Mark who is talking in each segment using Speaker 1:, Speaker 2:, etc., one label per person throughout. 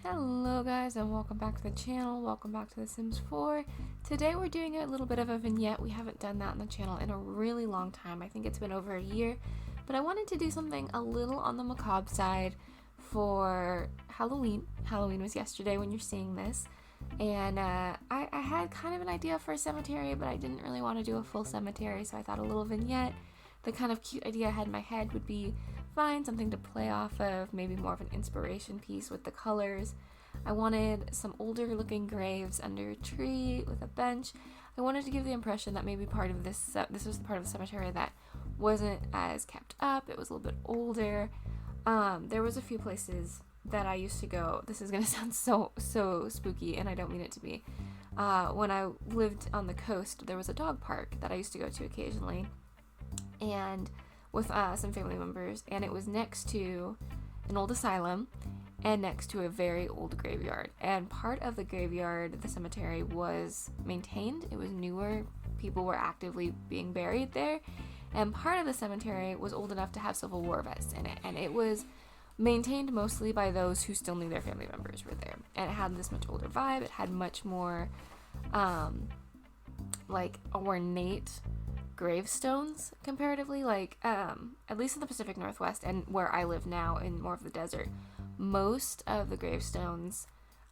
Speaker 1: Hello guys, and welcome back to the channel. Welcome back to The Sims 4. Today we're doing a little bit of a vignette. We haven't done that on the channel in a really long time. I think it's been over a year, but I wanted to do something a little on the macabre side for Halloween. Halloween was yesterday when you're seeing this, and I had kind of an idea for a cemetery, but I didn't really want to do a full cemetery, so I thought a little vignette, the kind of cute idea I had in my head, would be fine, something to play off of, maybe more of an inspiration piece with the colors. I wanted some older looking graves under a tree with a bench. I wanted to give the impression that maybe part of this was the part of the cemetery that wasn't as kept up. It was a little bit older. There was a few places that I used to go. This is gonna sound so spooky, and I don't mean it to be. When I lived on the coast, there was a dog park that I used to go to occasionally, and with some family members, and it was next to an old asylum and next to a very old graveyard. And part of the graveyard, the cemetery, was maintained. It was newer. People were actively being buried there. And part of the cemetery was old enough to have Civil War vets in it. And it was maintained mostly by those who still knew their family members were there. And it had this much older vibe. It had much more like ornate gravestones comparatively, like at least in the Pacific Northwest and where I live now in more of the desert, most of the gravestones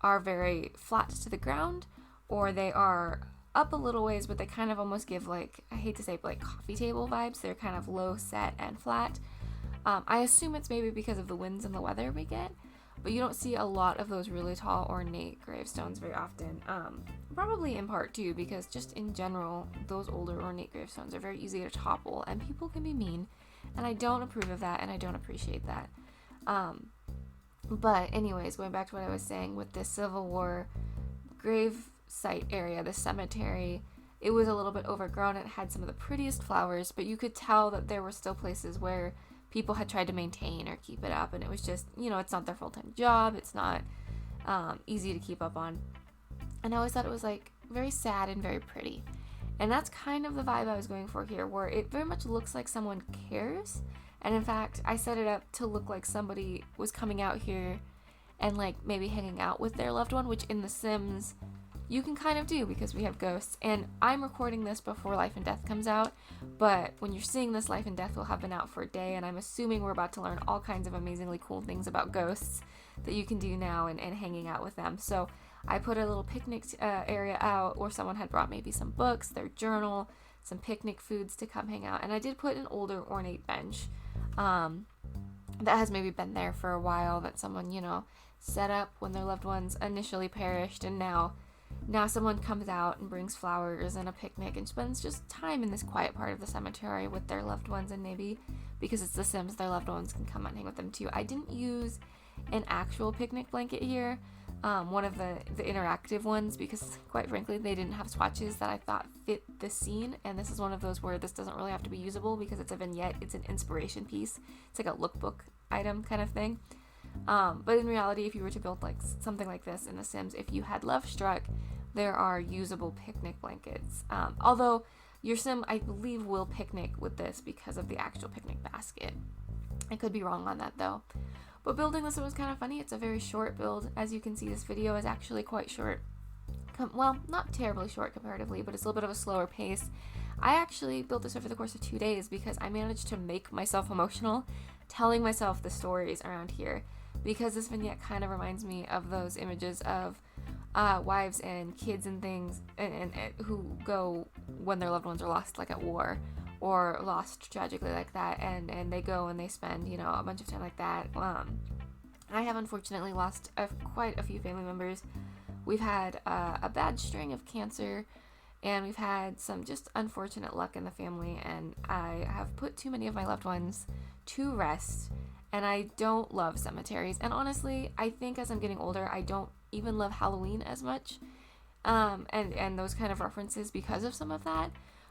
Speaker 1: are very flat to the ground, or they are up a little ways, but they kind of almost give, like, I hate to say, but like coffee table vibes. They're kind of low set and flat. I assume it's maybe because of the winds and the weather we get, but you don't see a lot of those really tall ornate gravestones very often. Probably in part too because just in general, those older ornate gravestones are very easy to topple, and people can be mean, and I don't approve of that, and I don't appreciate that. But anyways, going back to what I was saying with this Civil War grave site area, the cemetery, it was a little bit overgrown. It had some of the prettiest flowers, but you could tell that there were still places where people had tried to maintain or keep it up, and it was just, it's not their full-time job. It's not easy to keep up on. And I always thought it was like very sad and very pretty. And that's kind of the vibe I was going for here, where it very much looks like someone cares. And in fact, I set it up to look like somebody was coming out here and like maybe hanging out with their loved one, which in The Sims you can kind of do because we have ghosts. And I'm recording this before Life and Death comes out, but when you're seeing this, Life and Death will have been out for a day, and I'm assuming we're about to learn all kinds of amazingly cool things about ghosts that you can do now and hanging out with them. So I put a little picnic area out where someone had brought maybe some books, their journal, some picnic foods to come hang out. And I did put an older ornate bench that has maybe been there for a while, that someone, set up when their loved ones initially perished, and now someone comes out and brings flowers and a picnic and spends just time in this quiet part of the cemetery with their loved ones, and maybe because it's The Sims, their loved ones can come and hang with them too. I didn't use an actual picnic blanket here, one of the interactive ones, because quite frankly they didn't have swatches that I thought fit the scene, and this is one of those where this doesn't really have to be usable because it's a vignette. It's an inspiration piece. It's like a lookbook item kind of thing. But in reality, if you were to build like something like this in The Sims, if you had Love Struck, there are usable picnic blankets. Although your sim, I believe, will picnic with this because of the actual picnic basket. I could be wrong on that though. But building this was kind of funny. It's a very short build. As you can see, this video is actually quite short. Well, not terribly short comparatively, but it's a little bit of a slower pace. I actually built this over the course of 2 days because I managed to make myself emotional telling myself the stories around here, because this vignette kind of reminds me of those images of wives and kids and things and who go when their loved ones are lost, like at war, or lost tragically like that, and they go and they spend a bunch of time like that. I have unfortunately lost quite a few family members. We've had a bad string of cancer, and we've had some just unfortunate luck in the family, and I have put too many of my loved ones to rest, and I don't love cemeteries. And honestly, I think as I'm getting older, I don't even love Halloween as much, and those kind of references because of some of that.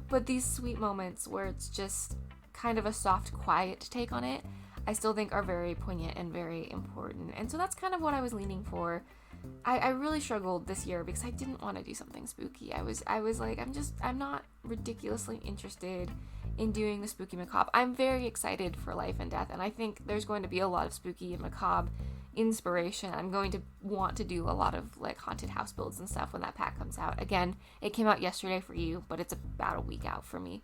Speaker 1: But these sweet moments where it's just kind of a soft, quiet take on it, I still think are very poignant and very important. And so that's kind of what I was leaning for. I really struggled this year because I didn't want to do something spooky. I was like, I'm not ridiculously interested in doing the spooky macabre. I'm very excited for Life and Death, and I think there's going to be a lot of spooky and macabre inspiration. I'm going to want to do a lot of like haunted house builds and stuff when that pack comes out. Again, it came out yesterday for you, but it's about a week out for me.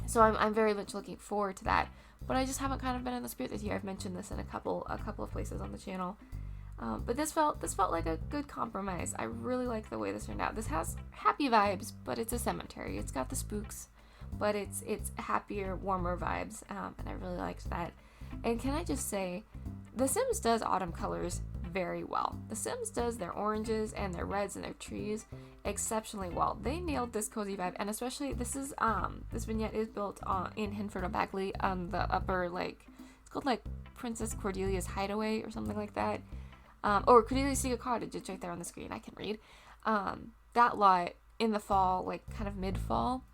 Speaker 1: So I'm very much looking forward to that. But I just haven't kind of been in the spirit this year. I've mentioned this in a couple of places on the channel. But this felt like a good compromise. I really like the way this turned out. This has happy vibes, but it's a cemetery. It's got the spooks, but it's happier, warmer vibes, and I really liked that. And can I just say, The Sims does autumn colors very well. The Sims does their oranges and their reds and their trees exceptionally well. They nailed this cozy vibe, and especially this vignette is built in Hinford on Bagley on the upper, like, it's called like Princess Cordelia's Hideaway or something like that. Or Cordelia's Secret Cottage, it's right there on the screen, I can read. That lot in the fall, like kind of mid-fall,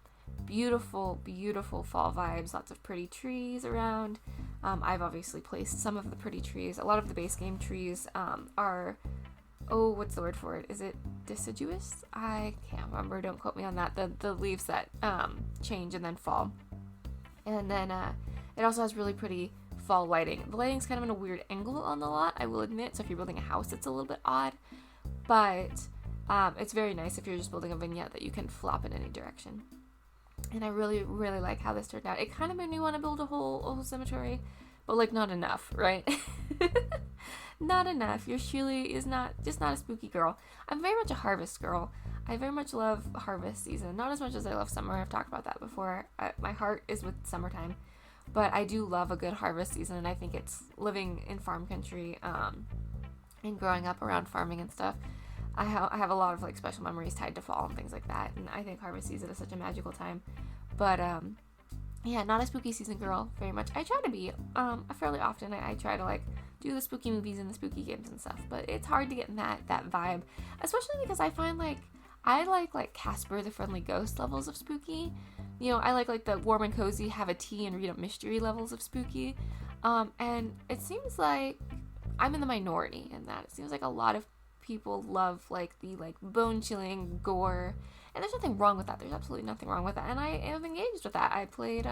Speaker 1: beautiful, beautiful fall vibes, lots of pretty trees around. I've obviously placed some of the pretty trees. A lot of the base game trees are, what's the word for it? Is it deciduous? I can't remember, don't quote me on that. The leaves that change and then fall. And then it also has really pretty fall lighting. The lighting's kind of in a weird angle on the lot, I will admit, so if you're building a house it's a little bit odd, but it's very nice if you're just building a vignette that you can flop in any direction. And I really, really like how this turned out. It kind of made me want to build a whole cemetery, but like not enough, right? Not enough. Your Shirley is not a spooky girl. I'm very much a harvest girl. I very much love harvest season, not as much as I love summer. I've talked about that before. My heart is with summertime. But I do love a good harvest season, and I think it's living in farm country and growing up around farming and stuff. I have a lot of like special memories tied to fall and things like that, and I think harvest season is such a magical time. But yeah, not a spooky season girl very much. I try to be fairly often. I try to like do the spooky movies and the spooky games and stuff, but it's hard to get in that vibe, especially because I find like I like Casper the Friendly Ghost levels of spooky. You know, I like the warm and cozy, have a tea and read a mystery levels of spooky. And it seems like I'm in the minority in that. It seems like a lot of people love like the like bone-chilling gore, and there's nothing wrong with that. There's absolutely nothing wrong with that, and I am engaged with that. I played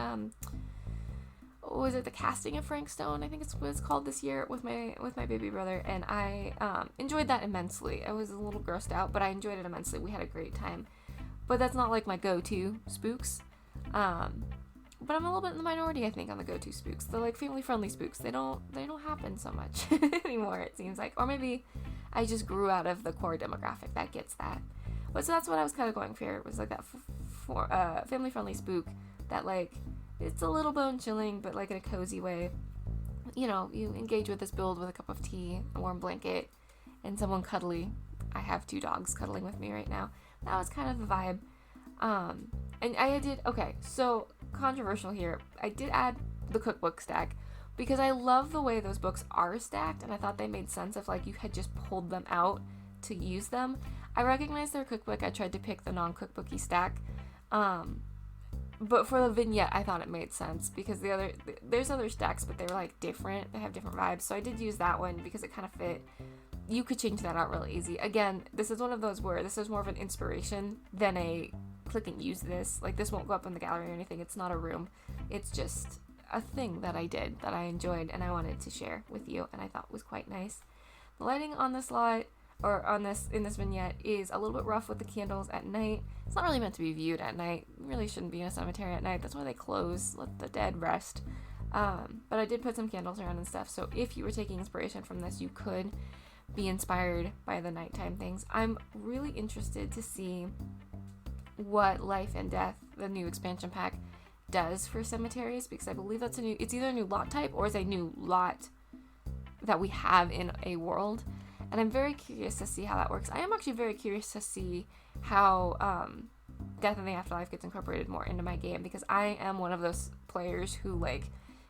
Speaker 1: was it the Casting of Frank Stone, I think it's what it's called this year, with my baby brother, and I enjoyed that immensely. I was a little grossed out, but I enjoyed it immensely. We had a great time. But that's not like my go-to spooks. But I'm a little bit in the minority, I think, on the go-to spooks. The like family-friendly spooks, they don't happen so much anymore, it seems like. Or maybe I just grew out of the core demographic that gets that. But so that's what I was kind of going for. It was like that family-friendly spook that like it's a little bone-chilling, but like in a cozy way. You know, you engage with this build with a cup of tea, a warm blanket, and someone cuddly. I have 2 dogs cuddling with me right now. That was kind of the vibe. And I did, okay, so controversial here. I did add the cookbook stack because I love the way those books are stacked, and I thought they made sense if like you had just pulled them out to use them. I recognize their cookbook. I tried to pick the non-cookbooky stack. But for the vignette, I thought it made sense because there's other stacks, but they were like different. They have different vibes. So I did use that one because it kind of fit. You could change that out really easy. Again, this is one of those where this is more of an inspiration than a click and use this. Like, this won't go up in the gallery or anything. It's not a room. It's just a thing that I did that I enjoyed and I wanted to share with you and I thought was quite nice. The lighting on this lot, or in this vignette, is a little bit rough with the candles at night. It's not really meant to be viewed at night. You really shouldn't be in a cemetery at night. That's why they close, let the dead rest. But I did put some candles around and stuff, so if you were taking inspiration from this, you could be inspired by the nighttime things. I'm really interested to see what Life and Death, the new expansion pack, does for cemeteries, because I believe it's either a new lot type or it's a new lot that we have in a world, and I'm very curious to see how that works. I am actually very curious to see how Death in the Afterlife gets incorporated more into my game, because I am one of those players who like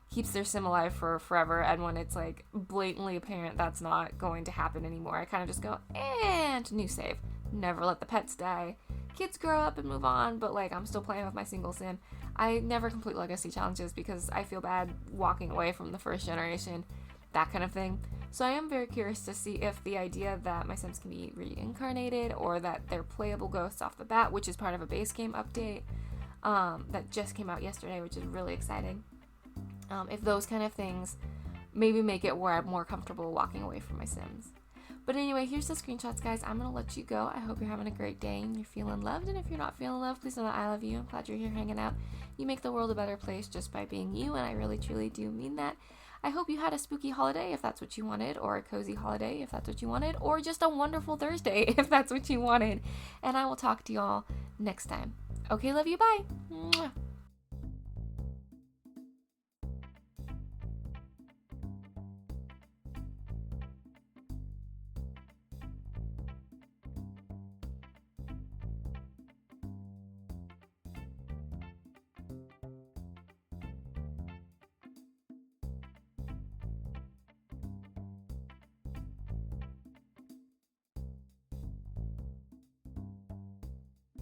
Speaker 1: keeps their sim alive for forever, and when it's like blatantly apparent that's not going to happen anymore, I kind of just go, and new save. Never let the pets die. Kids grow up and move on, but like I'm still playing with my single sim. I never complete legacy challenges because I feel bad walking away from the first generation, that kind of thing. So I am very curious to see if the idea that my sims can be reincarnated or that they're playable ghosts off the bat, which is part of a base game update, that just came out yesterday, which is really exciting. If those kind of things maybe make it where I'm more comfortable walking away from my Sims. But anyway, here's the screenshots, guys. I'm going to let you go. I hope you're having a great day and you're feeling loved. And if you're not feeling loved, please know that I love you. I'm glad you're here hanging out. You make the world a better place just by being you, and I really, truly do mean that. I hope you had a spooky holiday if that's what you wanted, or a cozy holiday if that's what you wanted, or just a wonderful Thursday if that's what you wanted. And I will talk to y'all next time. Okay, love you. Bye. Mwah.